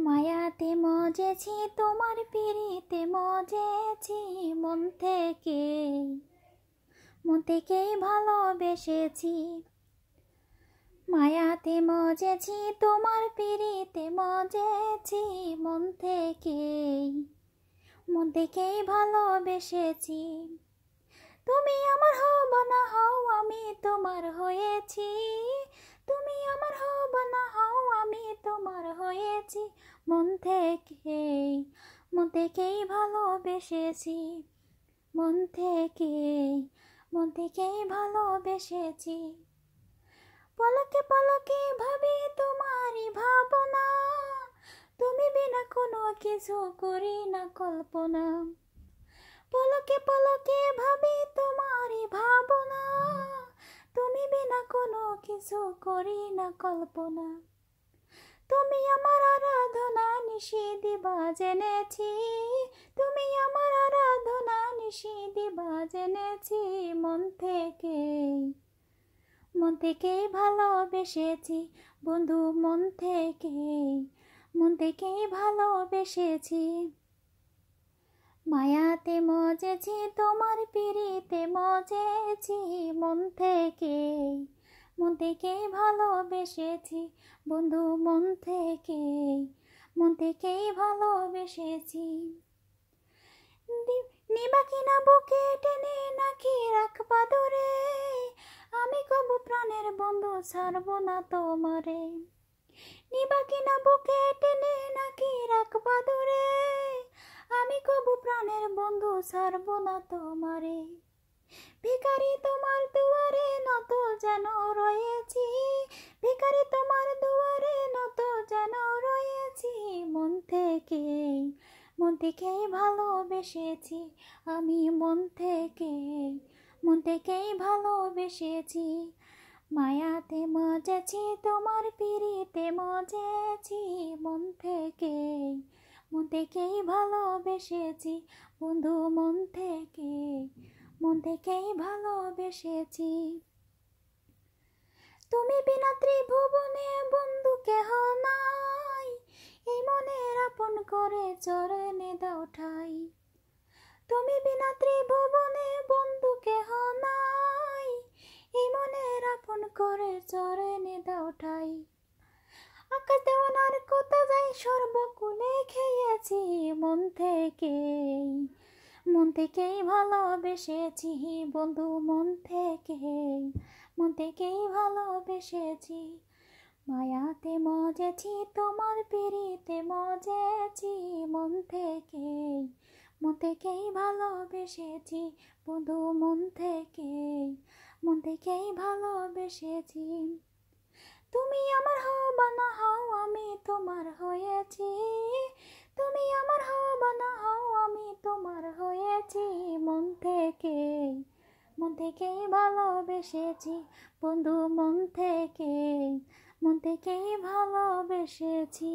মায়াতে মজেছি, তোমার পিড়িতে মজেছি, মন থেকেই ভালোবেসেছি। মায়াতে মজেছি, তোমার পিড়িতে মজেছি, মন থেকেই ভালোবেসেছি। তুমি আমার হও বা না হও, আমি তোমার হয়েছি। তুমি আমার হও বা না হও, আমি তোমার হয়েছি। মন থেকেই ভালোবেসেছি। মন থেকেই ভালোবেসেছি। পলকে পলকে ভাবি তোমারই ভাবনা, তুমি বিনা কোনো কিছু করি না কল্পনা। পলকে পলকে ভাবি তোমারই ভাবনা, তুমি বিনা কোনো কিছু করি না কল্পনা। তুমি আমার আরাধনা নিশি দিবা জেনেছি। তুমি আমার আরাধনা নিশি দিবা জেনেছি। মন থেকেই ভালোবেসেছি বন্ধু। মন থেকেই ভালোবেসেছি। মায়াতে মজেছি, তোমার পিড়িতে মজেছি, মন থেকেই ভালোবেসেছি বন্ধু। মন থেকেই ভালোবেসেছি। নিবা কিনা বুকে টেনে নাকি রাখবা দূরে, আমি কবু প্রাণের বন্ধু ছাড়বো না তোমারে। নিবা কিনা বুকে টেনে নাকি রাখবা দূরে, আমি কবু প্রাণের বন্ধু ছাড়বো না তোমারে। ভিখারি তোমার দুয়ারে নত যেন রয়েছি, ভিখারি তোমার দুয়ারে নত যেন রয়েছি। মন থেকেই ভালোবেসেছি আমি। মন থেকেই ভালোবেসেছি। মায়াতে মজেছি, তোমার পিড়িতে মজেছি, মন থেকেই ভালোবেসেছি বন্ধু। মন থেকেই ভালোবেসেছি। তুমি বিনা ত্রিভুবনে বন্ধু কেহ নাই, এই মনের আপন করে চরণে দাও ঠাই। তুমি বিনা ত্রিভুবনে বন্ধু কেহ নাই, এই মনের আপন করে চরণে দাও ঠাই। আকাশ দেওয়ানার কথা যাই সর্বকুলে খেয়েছি, মন থেকেই ভালোবেসেছি বন্ধু। মন থেকেই ভালোবেসেছি। মায়াতে মজেছি, তোমার পিড়িতে মজেছি, মন থেকেই ভালোবেসেছি বন্ধু। মন থেকেই ভালোবেসেছি। তুমি আমার হও বা না হও, আমি তোমার হয়েছি। তুমি আমার হও বা না হও, আমি তোমার হয়েছি। মন থেকেই ভালোবেসেছি বন্ধু। মন থেকেই ভালোবেসেছি।